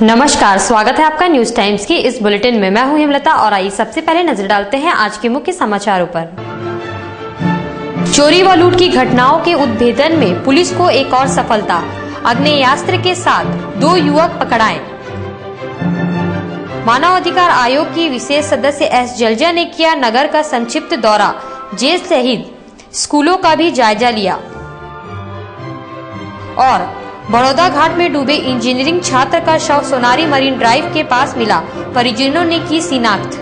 नमस्कार, स्वागत है आपका न्यूज टाइम्स की इस बुलेटिन में। मैं हूं हेमलता और आइए सबसे पहले नजर डालते हैं आज के मुख्य समाचारों पर। चोरी व लूट की घटनाओं के उद्भेदन में पुलिस को एक और सफलता, आग्नेयास्त्र के साथ 2 युवक पकड़ाए। मानव अधिकार आयोग की विशेष सदस्य एस जलजा ने किया नगर का संक्षिप्त दौरा, जेल सहित स्कूलों का भी जायजा लिया। और बड़ौदा घाट में डूबे इंजीनियरिंग छात्र का शव सोनारी मरीन ड्राइव के पास मिला, परिजनों ने की शिनाख्त।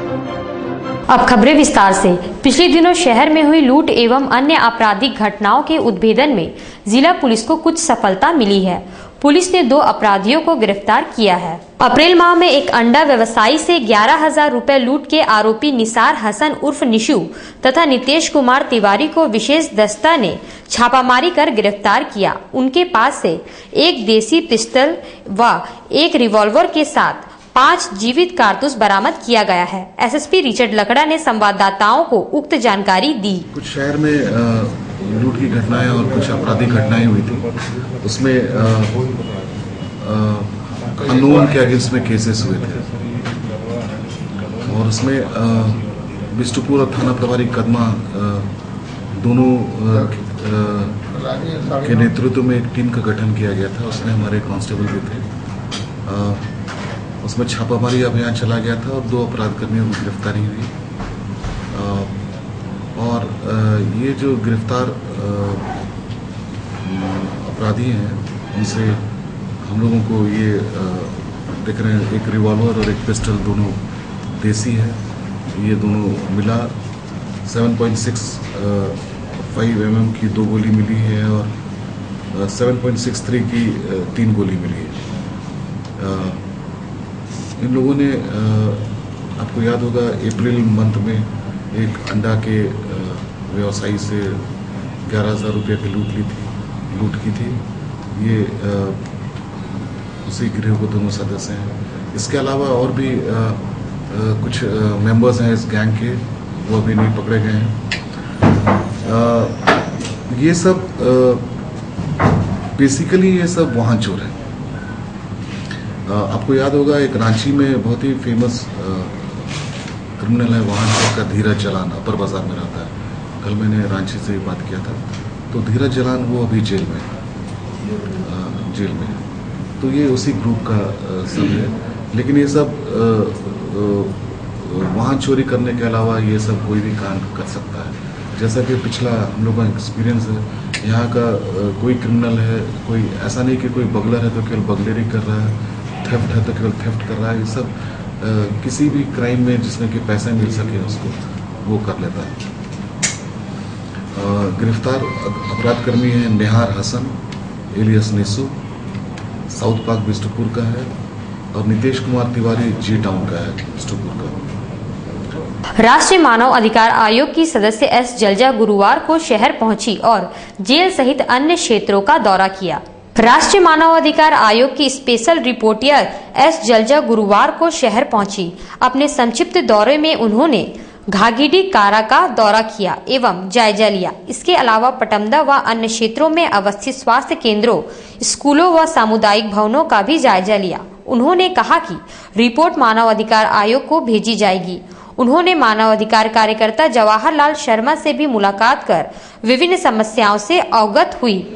अब खबरें विस्तार से। पिछले दिनों शहर में हुई लूट एवं अन्य आपराधिक घटनाओं के उद्भेदन में जिला पुलिस को कुछ सफलता मिली है। पुलिस ने 2 अपराधियों को गिरफ्तार किया है। अप्रैल माह में एक अंडा व्यवसायी से 11,000 रुपए लूट के आरोपी निसार हसन उर्फ निशु तथा नितेश कुमार तिवारी को विशेष दस्ता ने छापामारी कर गिरफ्तार किया। उनके पास से एक देसी पिस्टल व एक रिवॉल्वर के साथ 5 जीवित कारतूस बरामद किया गया है। एसएसपी रिचर्ड लकड़ा ने संवाददाताओं को उक्त जानकारी दी। कुछ शहर में लूट की घटनाएं और कुछ आपराधिक घटनाएं हुई थी, उसमें अननोन के अगेंस्ट में केसेस हुए थे और उसमें बिष्टुपुर और थाना प्रभारी कदमा दोनों के नेतृत्व में एक टीम का गठन किया गया था। उसमें हमारे कांस्टेबल भी थे। उसमें छापामारी अभियान चला गया था और 2 अपराधकर्मियों की गिरफ्तारी हुई। और ये जो गिरफ्तार अपराधी हैं उनसे हम लोगों को ये देख रहे हैं, एक रिवॉल्वर और एक पिस्टल दोनों देसी है। ये दोनों मिला 7.65 mm की 2 गोली मिली है और 7.63 की 3 गोली मिली है। इन लोगों ने आपको याद होगा अप्रैल मंथ में एक अंडा के व्यवसायी से 11,000 रुपये की लूट की थी। ये उसी गिरोह के दोनों सदस्य हैं। इसके अलावा और भी कुछ मेंबर्स हैं इस गैंग के, वो अभी नहीं पकड़े गए हैं। ये सब बेसिकली ये सब वाहन चोर है। आपको याद होगा एक रांची में बहुत ही फेमस क्रिमिनल है वाहन चोर का धीरज जलान, अपर बाजार में रहता है। कल मैंने रांची से बात किया था, तो धीरज जलान वो अभी जेल में है। तो ये उसी ग्रुप का सब है। लेकिन ये सब वाहन चोरी करने के अलावा ये सब कोई भी काम कर सकता है। जैसा कि पिछला हम लोगों का एक्सपीरियंस है, यहाँ का कोई क्रिमिनल है, कोई ऐसा नहीं कि कोई बगलर है तो केवल बगलरी कर रहा है, थेफ्ट है तो केवल थेफ्ट कर रहा है। ये सब किसी भी क्राइम में जिसमें कि पैसे मिल सके उसको वो कर लेता है। गिरफ्तार अपराधकर्मी है Nihar Hasan alias Nishu, south park Bistupur का है, और नितेश कुमार तिवारी जी टाउन का है, बिष्टुपुर का। राष्ट्रीय मानव अधिकार आयोग की सदस्य एस जलजा गुरुवार को शहर पहुंची और जेल सहित अन्य क्षेत्रों का दौरा किया। राष्ट्रीय मानव अधिकार आयोग की स्पेशल रिपोर्टर एस जलजा गुरुवार को शहर पहुंची। अपने संक्षिप्त दौरे में उन्होंने घाघीडी कारा का दौरा किया एवं जायजा लिया। इसके अलावा पटमदा व अन्य क्षेत्रों में अवस्थित स्वास्थ्य केंद्रों, स्कूलों व सामुदायिक भवनों का भी जायजा लिया। उन्होंने कहा कि रिपोर्ट मानव अधिकार आयोग को भेजी जाएगी। उन्होंने मानव अधिकार कार्यकर्ता जवाहर लाल शर्मा से भी मुलाकात कर विभिन्न समस्याओं से अवगत हुई।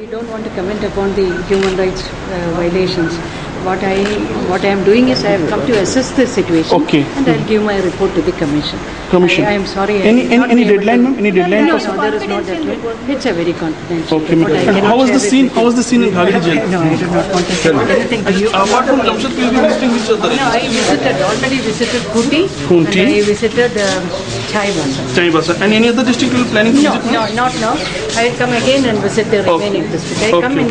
What I am doing is I have come to assess the situation. Okay. And I'll give my report to the commission. I am sorry. Any deadline, ma'am? Any deadline? No, there is no deadline. It's a very confidential. Okay. And how was the scene? How was the scene in Ghagri jail? No, I do not want to say anything to you. Apart from Jamshedpur, you will be visiting which other? No, I already visited Kooty. And I visited Chaibasa. Chaibasa. And any other district you are planning to visit? No, not now. I will come again and visit the remaining district. I come in,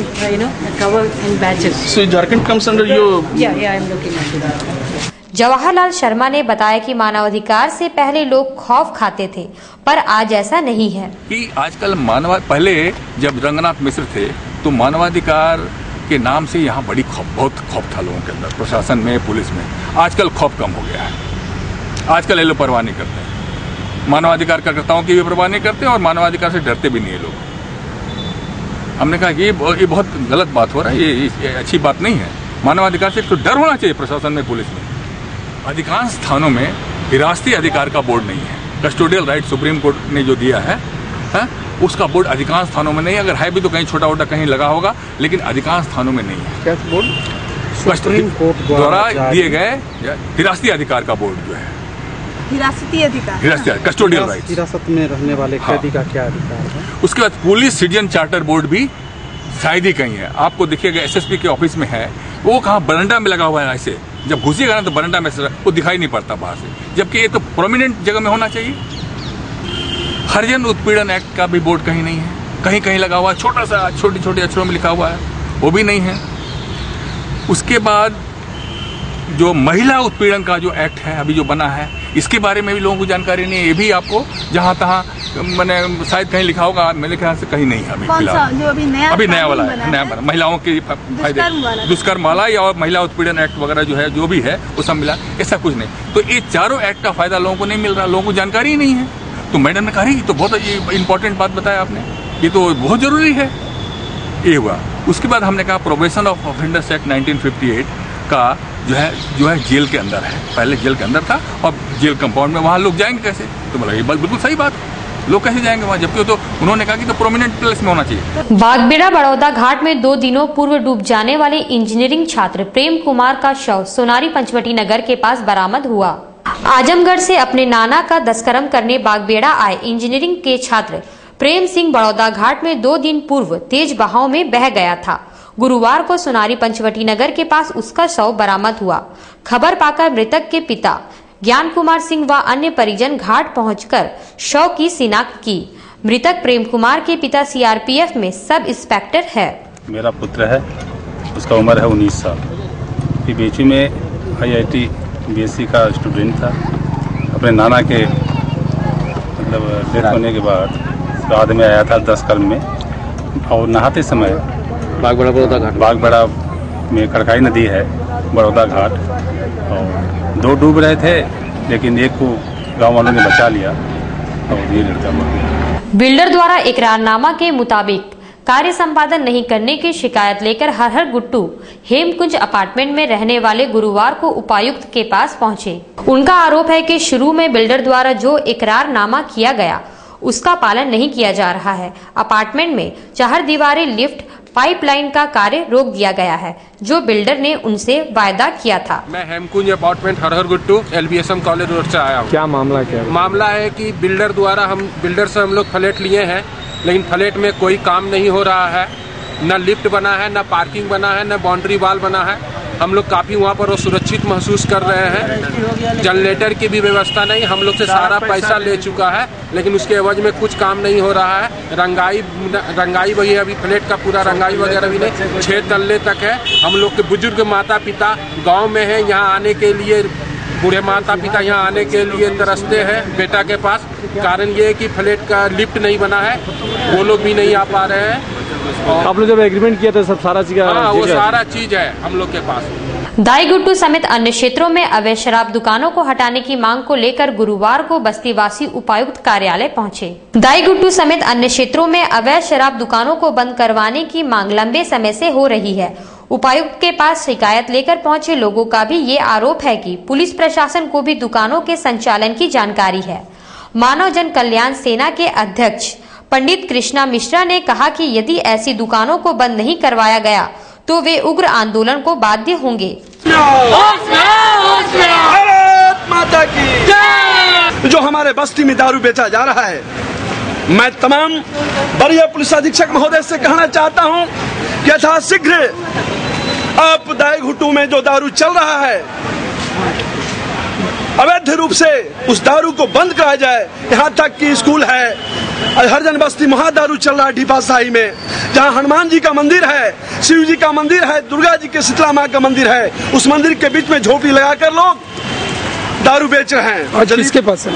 cover in batches. So Jharkhand comes under your... Yeah, I am looking at that. Jawaharlal Sharma ने बताया कि मानवाधिकार से पहले लोग खौफ खाते थे, पर आज ऐसा नहीं है। कि आजकल पहले जब रंगनाथ मिश्र थे तो मानवाधिकार के नाम से यहाँ बहुत खौफ था लोगों के अंदर, प्रशासन में, पुलिस में। आजकल खौफ कम हो गया है। आजकल ये लोग परवाह नहीं करते हैं, मानवाधिकार कार्यकर्ताओं की भी परवाह नहीं करते और मानवाधिकार से डरते भी नहीं है लोग। हमने कहा ये बहुत गलत बात हो रहा है, ये अच्छी बात नहीं है। मानवाधिकार से एक तो डर होना चाहिए प्रशासन में, पुलिस में। अधिकांश स्थानों में हिरासती अधिकार का बोर्ड नहीं है। कस्टोडियल राइट सुप्रीम कोर्ट ने जो दिया है, उसका बोर्ड अधिकांश स्थानों में नहीं है। अगर है भी तो कहीं छोटा मोटा कहीं लगा होगा, लेकिन अधिकांश स्थानों में नहीं है। क्या बोर्ड? सुप्रीम कोर्ट द्वारा दिए गए हिरासती अधिकार का बोर्ड जो है, हिरासती अधिकार, कस्टोडियल राइट, हिरासत में रहने वाले कैदी का क्या अधिकार है। उसके बाद पुलिस सिटीजन चार्टर बोर्ड भी शायद ही कहीं है। आपको देखिएगा एसएसपी के ऑफिस में है, वो कहाँ बरंडा में लगा हुआ है। ऐसे जब घुसेगा ना तो बरंडा में वो दिखाई नहीं पड़ता बाहर से, जबकि ये तो प्रोमिनेंट जगह में होना चाहिए। हरिजन उत्पीड़न एक्ट का भी बोर्ड कहीं नहीं है, कहीं कहीं लगा हुआ है, छोटा सा छोटे छोटे अक्षरों में लिखा हुआ है, वो भी नहीं है। उसके बाद जो महिला उत्पीड़न का जो एक्ट है अभी जो बना है, इसके बारे में भी लोगों को जानकारी नहीं है। ये भी आपको जहाँ तहाँ मैंने शायद कहीं लिखा होगा, मेरे ख्याल से कहीं नहीं है अभी फिलहाल। जो अभी नया वाला है, नया बना महिलाओं के फायदे, दुष्कर्म वाला या और महिला उत्पीड़न एक्ट वगैरह जो है, जो भी है वो सब मिला, ऐसा कुछ नहीं। तो ये चारों एक्ट का फायदा लोगों को नहीं मिल रहा, लोगों को जानकारी ही नहीं है। तो मैडम ने कहा रही तो बहुत इंपॉर्टेंट बात बताया आपने, ये तो बहुत जरूरी है। ये हुआ। उसके बाद हमने कहा प्रोबेशन ऑफ ऑफेंडर्स एक्ट 1958 का जो है जेल के अंदर है। पहले जेल के अंदर था और जेल कंपाउंड में, वहाँ लोग जाएंगे कैसे? तो बोला ये बात बिल्कुल सही बात, लोग कैसे जाएंगे वहाँ, जबकि तो उन्होंने कहा कि तो प्रोमिनेंट प्लेस में होना चाहिए। बागबेड़ा बड़ौदा घाट में 2 दिनों पूर्व डूब जाने वाले इंजीनियरिंग छात्र प्रेम कुमार का शव सोनारी पंचवटी नगर के पास बरामद हुआ। आजमगढ़ से अपने नाना का दस्करम करने बागबेड़ा आए इंजीनियरिंग के छात्र प्रेम सिंह बड़ौदा घाट में 2 दिन पूर्व तेज बहाव में बह गया था। गुरुवार को सोनारी पंचवटी नगर के पास उसका शव बरामद हुआ। खबर पाकर मृतक के पिता ज्ञान कुमार सिंह व अन्य परिजन घाट पहुंचकर शव की शिनाख्त की। मृतक प्रेम कुमार के पिता सीआरपीएफ में सब इंस्पेक्टर है। मेरा पुत्र है, उसका उम्र है 19 साल। पीबीएचयू में IIT BSc का स्टूडेंट था। अपने नाना के मतलब डेथ होने के बाद में आया था दस्कर्म में, और नहाते समय बागबेड़ा बड़ौदा घाट, बागबेड़ा में कड़काई नदी है बड़ौदा घाट, और 2 डूब रहे थे, लेकिन एक को गांव वालों ने बचा लिया और ये लड़का मर गया। बिल्डर द्वारा इकरारनामा के मुताबिक कार्य संपादन नहीं करने की शिकायत लेकर हरहर गुट्टू हेमकुंज अपार्टमेंट में रहने वाले गुरुवार को उपायुक्त के पास पहुंचे। उनका आरोप है कि शुरू में बिल्डर द्वारा जो इकरारनामा किया गया उसका पालन नहीं किया जा रहा है। अपार्टमेंट में 4 दीवारें, लिफ्ट, पाइपलाइन का कार्य रोक दिया गया है, जो बिल्डर ने उनसे वायदा किया था। मैं हेमकुंज अपार्टमेंट हरहर गुट्टू LBSM कॉलेज रोड से आया हूँ। क्या मामला क्या है? मामला है कि बिल्डर द्वारा बिल्डर से हम लोग फ्लैट लिए हैं, लेकिन फ्लैट में कोई काम नहीं हो रहा है। न लिफ्ट बना है, न पार्किंग बना है, न बाउंड्री वॉल बना है। हम लोग काफ़ी वहाँ पर सुरक्षित महसूस कर रहे हैं। जनरेटर की भी व्यवस्था नहीं, हम लोग से सारा पैसा ले चुका है, लेकिन उसके एवज में कुछ काम नहीं हो रहा है। रंगाई वही अभी फ्लैट का पूरा रंगाई वगैरह भी नहीं, 6 तल्ले तक है। हम लोग के बुजुर्ग माता पिता गाँव में हैं, यहाँ आने के लिए बूढ़े माता पिता यहाँ आने के लिए तरसते हैं बेटा के पास। कारण ये है कि फ्लैट का लिफ्ट नहीं बना है, वो लोग भी नहीं आ पा रहे हैं। आप लोग जब एग्रीमेंट किया था सब सारा चीज? हाँ, वो सारा चीज है हम लोग के पास। दाईगुट्टू समेत अन्य क्षेत्रों में अवैध शराब दुकानों को हटाने की मांग को लेकर गुरुवार को बस्तीवासी उपायुक्त कार्यालय पहुंचे। दाईगुट्टू समेत अन्य क्षेत्रों में अवैध शराब दुकानों को बंद करवाने की मांग लंबे समय से हो रही है। उपायुक्त के पास शिकायत लेकर पहुंचे लोगों का भी ये आरोप है कि पुलिस प्रशासन को भी दुकानों के संचालन की जानकारी है। मानव जन कल्याण सेना के अध्यक्ष पंडित कृष्णा मिश्रा ने कहा कि यदि ऐसी दुकानों को बंद नहीं करवाया गया तो वे उग्र आंदोलन को बाध्य होंगे। माता की जो हमारे बस्ती में दारू बेचा जा रहा है, मैं तमाम वरीय पुलिस अधीक्षक महोदय से कहना चाहता हूं कि यथाशीघ्र आप दाईगुट्टू में जो दारू चल रहा है अवैध रूप से उस दारू को बंद कराया जाए। यहाँ तक कि स्कूल है, हरजन बस्ती महादारू चल रहा है ढीपाशाही में, जहाँ हनुमान जी का मंदिर है, शिव जी का मंदिर है, दुर्गा जी के शीतला माँ का मंदिर है, उस मंदिर के बीच में झोपड़ी लगाकर लोग दारू बेच रहे हैं। आज किसके पास है?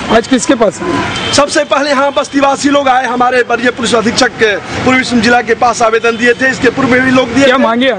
आज किसके पास है? सबसे पहले यहाँ बस्तीवासी लोग आए, हमारे वरीय पुलिस अधीक्षक के पूर्वी सिंह जिला के पास आवेदन दिए थे। इसके पूर्व में भी लोग दिए। क्या मांगे?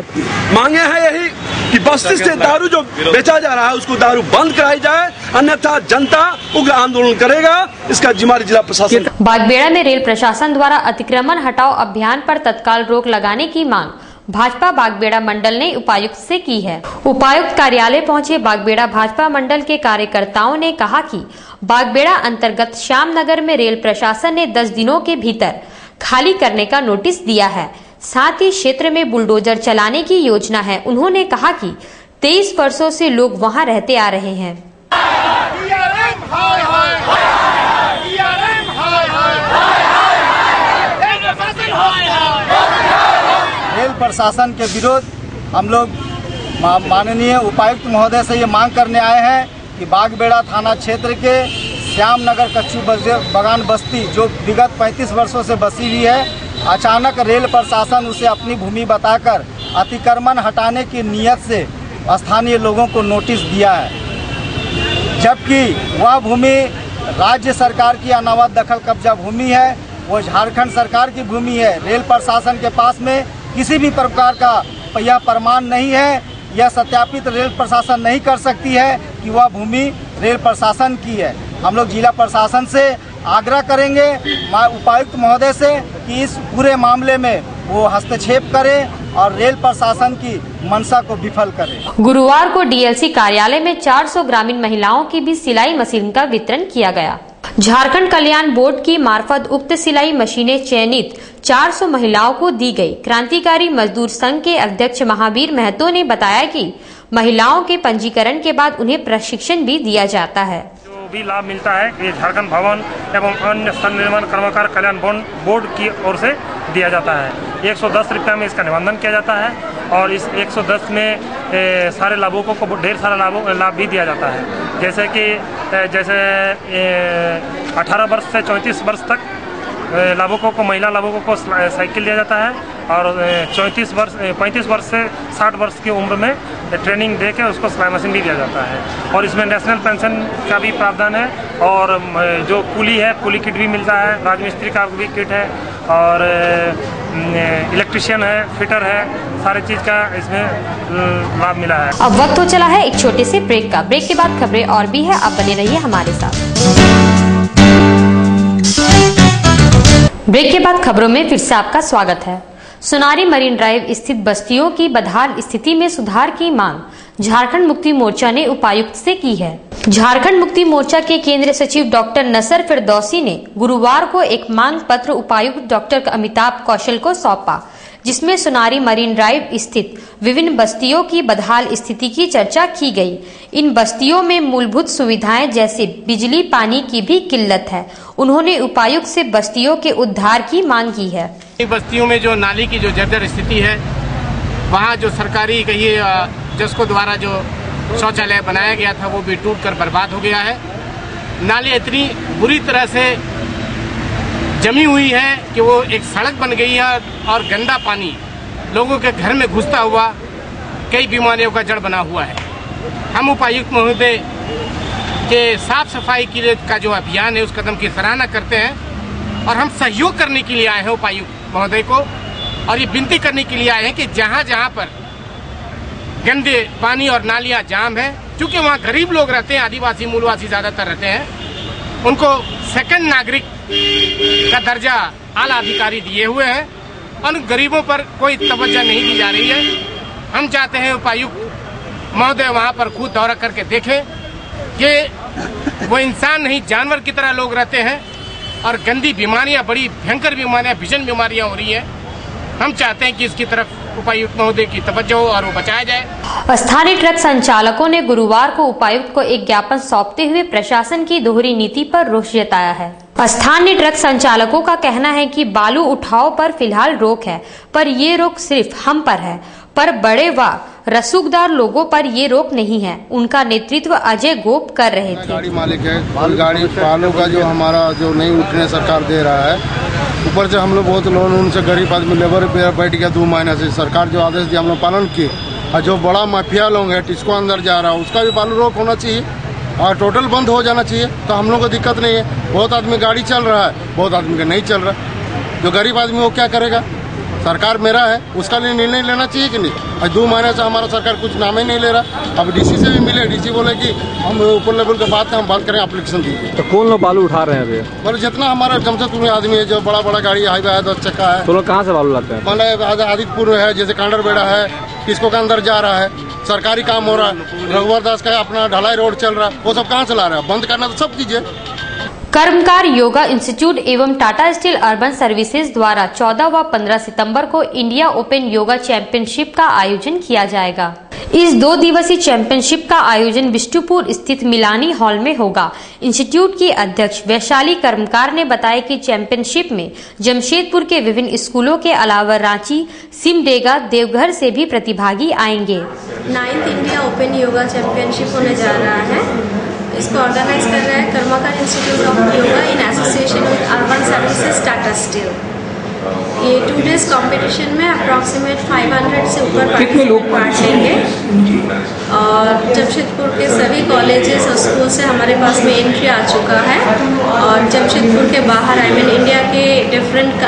मांगे हैं यही कि बस्ती से दारू जो बेचा जा रहा है उसको दारू बंद कराई जाए, अन्यथा जनता उग्र आंदोलन करेगा। इसका जिम्मेदारी जिला प्रशासन। बागबेड़ा में रेल प्रशासन द्वारा अतिक्रमण हटाओ अभियान पर तत्काल रोक लगाने की मांग भाजपा बागबेड़ा मंडल ने उपायुक्त से की है। उपायुक्त कार्यालय पहुंचे बागबेड़ा भाजपा मंडल के कार्यकर्ताओं ने कहा कि बागबेड़ा अंतर्गत श्यामनगर में रेल प्रशासन ने 10 दिनों के भीतर खाली करने का नोटिस दिया है। साथ ही क्षेत्र में बुलडोजर चलाने की योजना है। उन्होंने कहा कि 23 वर्षों से लोग वहां रहते आ रहे हैं। रेल प्रशासन के विरोध हम लोग माननीय उपायुक्त महोदय से ये मांग करने आए हैं कि बागबेड़ा थाना क्षेत्र के श्यामनगर कच्चू बगान बस्ती जो विगत 35 वर्षों से बसी हुई है, अचानक रेल प्रशासन उसे अपनी भूमि बताकर अतिक्रमण हटाने की नीयत से स्थानीय लोगों को नोटिस दिया है, जबकि वह भूमि राज्य सरकार की अनावध दखल कब्जा भूमि है, वो झारखंड सरकार की भूमि है। रेल प्रशासन के पास में किसी भी प्रकार का यह प्रमाण नहीं है, यह सत्यापित रेल प्रशासन नहीं कर सकती है कि वह भूमि रेल प्रशासन की है। हम लोग जिला प्रशासन से आग्रह करेंगे उपायुक्त महोदय से कि इस पूरे मामले में वो हस्तक्षेप करें और रेल प्रशासन की मंशा को विफल करें। गुरुवार को डीएलसी कार्यालय में 400 ग्रामीण महिलाओं की भी सिलाई मशीन का वितरण किया गया। झारखंड कल्याण बोर्ड की मार्फत उक्त सिलाई मशीनें चयनित 400 महिलाओं को दी गई। क्रांतिकारी मजदूर संघ के अध्यक्ष महावीर महतो ने बताया कि महिलाओं के पंजीकरण के बाद उन्हें प्रशिक्षण भी दिया जाता है। जो भी लाभ मिलता है ये झारखंड भवन एवं अन्य निर्माण कर्मकार कल्याण बोर्ड की ओर से दिया जाता है। 110 रुपये में इसका निबंधन किया जाता है और इस 110 में सारे लाभुकों को ढेर सारा लाभ भी दिया जाता है, जैसे कि 18 वर्ष से 34 वर्ष तक लाभुकों को, महिला लाभुकों को साइकिल दिया जाता है और 35 वर्ष से 60 वर्ष की उम्र में ट्रेनिंग दे के उसको सिलाई मशीन भी दिया जाता है। और इसमें नेशनल पेंशन का भी प्रावधान है और जो कुली है, कुली किट भी मिलता है, राजमिस्त्री का भी किट है और इलेक्ट्रिशियन है, फिटर है, सारी चीज़ का इसमें लाभ मिला है। अब वक्त हो चला है एक छोटे से ब्रेक का। ब्रेक के बाद खबरें और भी है, आप बने रहिए हमारे साथ। ब्रेक के बाद खबरों में फिर से आपका स्वागत है। सोनारी मरीन ड्राइव स्थित बस्तियों की बदहाल स्थिति में सुधार की मांग झारखंड मुक्ति मोर्चा ने उपायुक्त से की है। झारखंड मुक्ति मोर्चा के केंद्रीय सचिव डॉक्टर नसर फिरदौसी ने गुरुवार को एक मांग पत्र उपायुक्त डॉक्टर अमिताभ कौशल को सौंपा, जिसमें सोनारी मरीन ड्राइव स्थित विभिन्न बस्तियों की बदहाल स्थिति की चर्चा की गई। इन बस्तियों में मूलभूत सुविधाएं जैसे बिजली पानी की भी किल्लत है। उन्होंने उपायुक्त से बस्तियों के उद्धार की मांग की है। बस्तियों में जो नाली की जो जर्जर स्थिति है, वहाँ जो सरकारी कहिए जस्को द्वारा जो शौचालय बनाया गया था वो भी टूट कर बर्बाद हो गया है। नाली इतनी बुरी तरह से जमी हुई है कि वो एक सड़क बन गई है और गंदा पानी लोगों के घर में घुसता हुआ कई बीमारियों का जड़ बना हुआ है। हम उपायुक्त महोदय के साफ सफाई का जो अभियान है उस कदम की सराहना करते हैं और हम सहयोग करने के लिए आए हैं उपायुक्त महोदय को, और ये विनती करने के लिए आए हैं कि जहाँ जहाँ पर गंदे पानी और नालियाँ जाम है, क्योंकि वहाँ गरीब लोग रहते हैं, आदिवासी मूलवासी ज़्यादातर रहते हैं, उनको सेकंड नागरिक का दर्जा आला अधिकारी दिए हुए हैं और गरीबों पर कोई तवज्जो नहीं दी जा रही है। हम चाहते हैं उपायुक्त महोदय वहाँ पर खुद दौरा करके देखें कि वो इंसान नहीं जानवर की तरह लोग रहते हैं और गंदी बीमारियाँ, बड़ी भयंकर बीमारियाँ, भीषण बीमारियाँ हो रही हैं। हम चाहते हैं कि इसकी तरफ उपायुक्त महोदय की तवज्जो और वो बचाया जाए। स्थानीय ट्रक संचालकों ने गुरुवार को उपायुक्त को एक ज्ञापन सौंपते हुए प्रशासन की दोहरी नीति पर रोष जताया है। स्थानीय ट्रक संचालकों का कहना है कि बालू उठाव पर फिलहाल रोक है, पर ये रोक सिर्फ हम पर है, पर बड़े व रसूखदार लोगों पर ये रोक नहीं है। उनका नेतृत्व अजय गोप कर रहे थे। गाड़ी मालिक है, गाड़ी बालू का जो हमारा जो नहीं उठने सरकार दे रहा है, ऊपर से हम लोग बहुत लोन उनसे गरीब आदमी लेबर बैठ गया 2 महीने से। सरकार जो आदेश दिया हम लोग पालन किए, और जो बड़ा माफिया लोग है टिस्को अंदर जा रहा है उसका भी बालू रोक होना चाहिए और टोटल बंद हो जाना चाहिए, तो हम लोग को दिक्कत नहीं है। बहुत आदमी गाड़ी चल रहा है, बहुत आदमी का नहीं चल रहा। जो गरीब आदमी वो क्या करेगा? सरकार मेरा है, उसका लिए निर्णय लेना चाहिए कि नहीं। आज 2 महीने से हमारा सरकार कुछ नाम ही नहीं ले रहा। अब डीसी से भी मिले, डीसी बोले कि हम ऊपर लेवल के बात हम बात करें, एप्लीकेशन दीजिए। तो कौन लोग बालू उठा रहे हैं अभी? बोले जितना हमारा जमशेदपुर में आदमी है, जो बड़ा बड़ा गाड़ी हाईवे है 10 चक्का है। तो लोग कहाँ से बालू लाते हैं? मैंने आदित्यपुर है, जैसे कांडरबेड़ा है, किसको का अंदर जा रहा है, सरकारी काम हो रहा है, रघुवर दास का अपना ढलाई रोड चल रहा है, वो सब कहाँ चला रहा है? बंद करना तो सब कीजिए। कर्मकार योगा इंस्टीट्यूट एवं टाटा स्टील अर्बन सर्विसेज द्वारा 14 व 15 सितंबर को इंडिया ओपन योगा चैंपियनशिप का आयोजन किया जाएगा। इस 2 दिवसीय चैंपियनशिप का आयोजन बिष्टुपुर स्थित मिलानी हॉल में होगा। इंस्टीट्यूट की अध्यक्ष वैशाली कर्मकार ने बताया कि चैंपियनशिप में जमशेदपुर के विभिन्न स्कूलों के अलावा रांची, सिमडेगा, देवघर से भी प्रतिभागी आएंगे। 9th India open yoga championship होने जा रहा है। इसको ऑर्गेनाइज कर रहा है कर्मकार institute of yoga in association with urban services Tata steel. ये 2 डेज कंपटीशन में अप्रॉक्सीमेट 500 से ऊपर पार्ट लेंगे और जमशेदपुर के सभी कॉलेजेस और स्कूल से हमारे पास में एंट्री आ चुका है और जमशेदपुर के बाहर इंडिया के डिफरेंट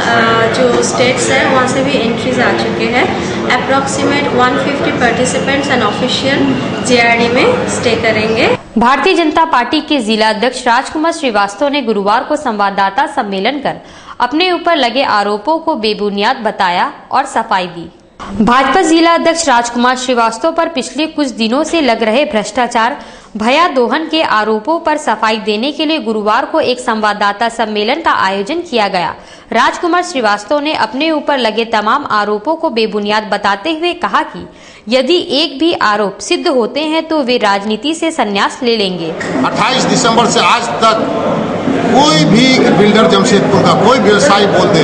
जो स्टेट्स हैं वहाँ से भी एंट्रीज आ चुके हैं। Approximate 150 participants and official JRD में स्टे करेंगे। भारतीय जनता पार्टी के जिला अध्यक्ष राजकुमार श्रीवास्तव ने गुरुवार को संवाददाता सम्मेलन कर अपने ऊपर लगे आरोपों को बेबुनियाद बताया और सफाई दी। भाजपा जिला अध्यक्ष राजकुमार श्रीवास्तव पर पिछले कुछ दिनों से लग रहे भ्रष्टाचार, भयादोहन के आरोपों पर सफाई देने के लिए गुरुवार को एक संवाददाता सम्मेलन का आयोजन किया गया। राजकुमार श्रीवास्तव ने अपने ऊपर लगे तमाम आरोपों को बेबुनियाद बताते हुए कहा कि यदि एक भी आरोप सिद्ध होते हैं तो वे राजनीति से संन्यास ले लेंगे। 28 दिसंबर से आज तक कोई भी बिल्डर जमशेदपुर का कोई व्यवसायी बोल दे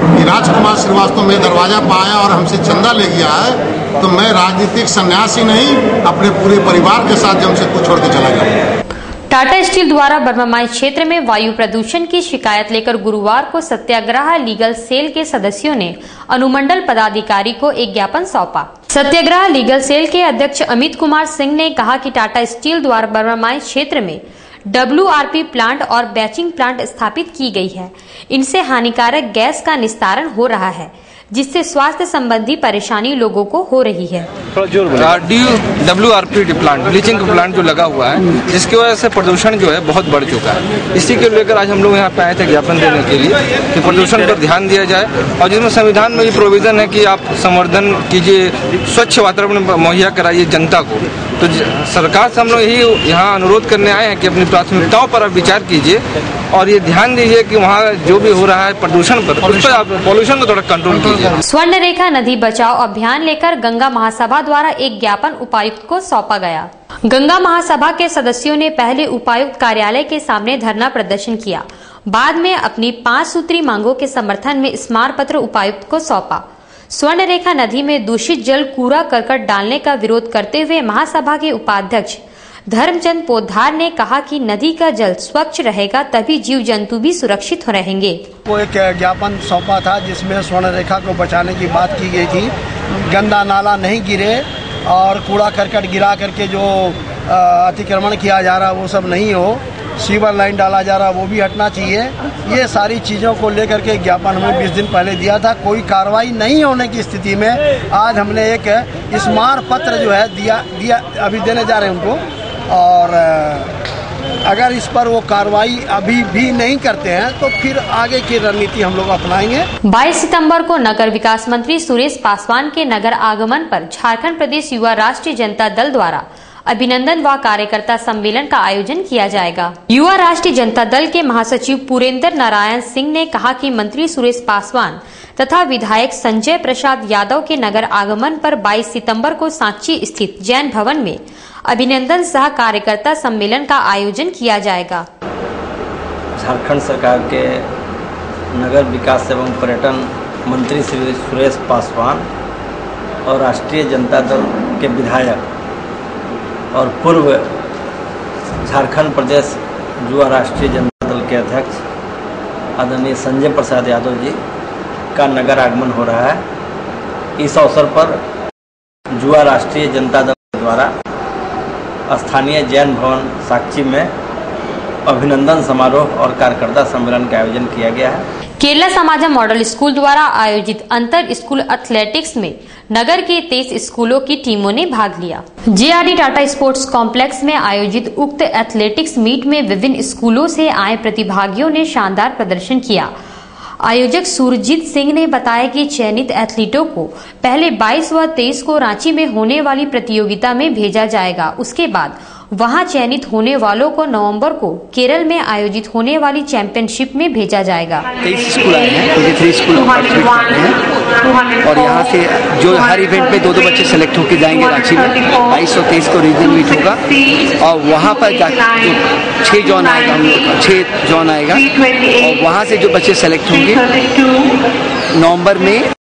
कि राजकुमार श्रीवास्तव में दरवाजा पाया और हमसे चंदा ले गया है तो मैं राजनीतिक सन्यासी नहीं, अपने पूरे परिवार के साथ जमशेदपुर छोड़ के चला जाऊंगा। टाटा स्टील द्वारा बर्मामाई क्षेत्र में वायु प्रदूषण की शिकायत लेकर गुरुवार को सत्याग्रह लीगल सेल के सदस्यों ने अनुमंडल पदाधिकारी को एक ज्ञापन सौंपा। सत्याग्रह लीगल सेल के अध्यक्ष अमित कुमार सिंह ने कहा कि टाटा स्टील द्वारा बर्मामाई क्षेत्र में WRP प्लांट और बैचिंग प्लांट स्थापित की गई है। इनसे हानिकारक गैस का निस्तारण हो रहा है जिससे स्वास्थ्य संबंधी परेशानी लोगों को हो रही है। WRP प्लांट, ब्लीचिंग प्लांट जो लगा हुआ है जिसकी वजह से प्रदूषण जो है बहुत बढ़ चुका है। इसी के लेकर आज हम लोग यहाँ पे आए थे ज्ञापन देने के लिए कि प्रदूषण पर ध्यान दिया जाए और जिसमें संविधान में भी प्रोविजन है कि आप संवर्धन कीजिए, स्वच्छ वातावरण मुहैया कराइए जनता को। तो सरकार से हम लोग यही यहाँ अनुरोध करने आए हैं कि अपनी प्राथमिकताओं पर आप विचार कीजिए और ये ध्यान दीजिए कि वहाँ जो भी हो रहा है प्रदूषण पर, उस पर आप पॉल्यूशन को थोड़ा कंट्रोल कीजिए। स्वर्ण रेखा नदी बचाओ अभियान लेकर गंगा महासभा द्वारा एक ज्ञापन उपायुक्त को सौंपा गया। गंगा महासभा के सदस्यों ने पहले उपायुक्त कार्यालय के सामने धरना प्रदर्शन किया, बाद में अपनी 5 सूत्री मांगों के समर्थन में स्मारक पत्र उपायुक्त को सौंपा। स्वर्ण रेखा नदी में दूषित जल, कूड़ा करकट डालने का विरोध करते हुए महासभा के उपाध्यक्ष धर्मचंद पोद्दार ने कहा कि नदी का जल स्वच्छ रहेगा तभी जीव जंतु भी सुरक्षित रहेंगे। वो एक ज्ञापन सौंपा था जिसमें स्वर्ण रेखा को बचाने की बात की गई थी। गंदा नाला नहीं गिरे और कूड़ा करकट गिरा करके जो अतिक्रमण किया जा रहा वो सब नहीं हो, सीवर लाइन डाला जा रहा वो भी हटना चाहिए। ये सारी चीज़ों को लेकर के ज्ञापन हमें 20 दिन पहले दिया था। कोई कार्रवाई नहीं होने की स्थिति में आज हमने एक स्मारक पत्र जो है दिया अभी देने जा रहे हैं उनको, और अगर इस पर वो कार्रवाई अभी भी नहीं करते हैं तो फिर आगे की रणनीति हम लोग अपनाएंगे। 22 सितंबर को नगर विकास मंत्री सुरेश पासवान के नगर आगमन पर झारखंड प्रदेश युवा राष्ट्रीय जनता दल द्वारा अभिनंदन व कार्यकर्ता सम्मेलन का आयोजन किया जाएगा। युवा राष्ट्रीय जनता दल के महासचिव पुरेंद्र नारायण सिंह ने कहा कि मंत्री सुरेश पासवान तथा विधायक संजय प्रसाद यादव के नगर आगमन पर 22 सितंबर को सांची स्थित जैन भवन में अभिनंदन सह कार्यकर्ता सम्मेलन का आयोजन किया जाएगा। झारखंड सरकार के नगर विकास एवं पर्यटन मंत्री श्री सुरेश पासवान और राष्ट्रीय जनता दल के विधायक और पूर्व झारखंड प्रदेश युवा राष्ट्रीय जनता दल के अध्यक्ष आदरणीय संजय प्रसाद यादव जी का नगर आगमन हो रहा है। इस अवसर पर युवा राष्ट्रीय जनता दल द्वारा स्थानीय जैन भवन साक्षी में अभिनंदन समारोह और कार्यकर्ता सम्मेलन का आयोजन किया गया है। केरला समाजा मॉडल स्कूल द्वारा आयोजित अंतर स्कूल एथलेटिक्स में नगर के 23 स्कूलों की टीमों ने भाग लिया। JRD टाटा स्पोर्ट्स कॉम्प्लेक्स में आयोजित उक्त एथलेटिक्स मीट में विभिन्न स्कूलों से आए प्रतिभागियों ने शानदार प्रदर्शन किया। आयोजक सुरजीत सिंह ने बताया कि चयनित एथलीटों को पहले 22 व 23 को रांची में होने वाली प्रतियोगिता में भेजा जाएगा। उसके बाद वहां चयनित होने वालों को नवंबर को केरल में आयोजित होने वाली चैंपियनशिप में भेजा जाएगा। 23 स्कूल आए हैं, 23 स्कूल पार्टिसिपेट करते हैं और यहाँ से जो हर इवेंट में 2-2 बच्चे सेलेक्ट होकर जाएंगे रांची में। 22 और 23 को रीजनल मीट होगा और वहाँ पर जाकर जो 6 जोन आएगा, हम लोग 6 जोन आएगा और वहाँ से जो बच्चे सेलेक्ट होंगे नवंबर में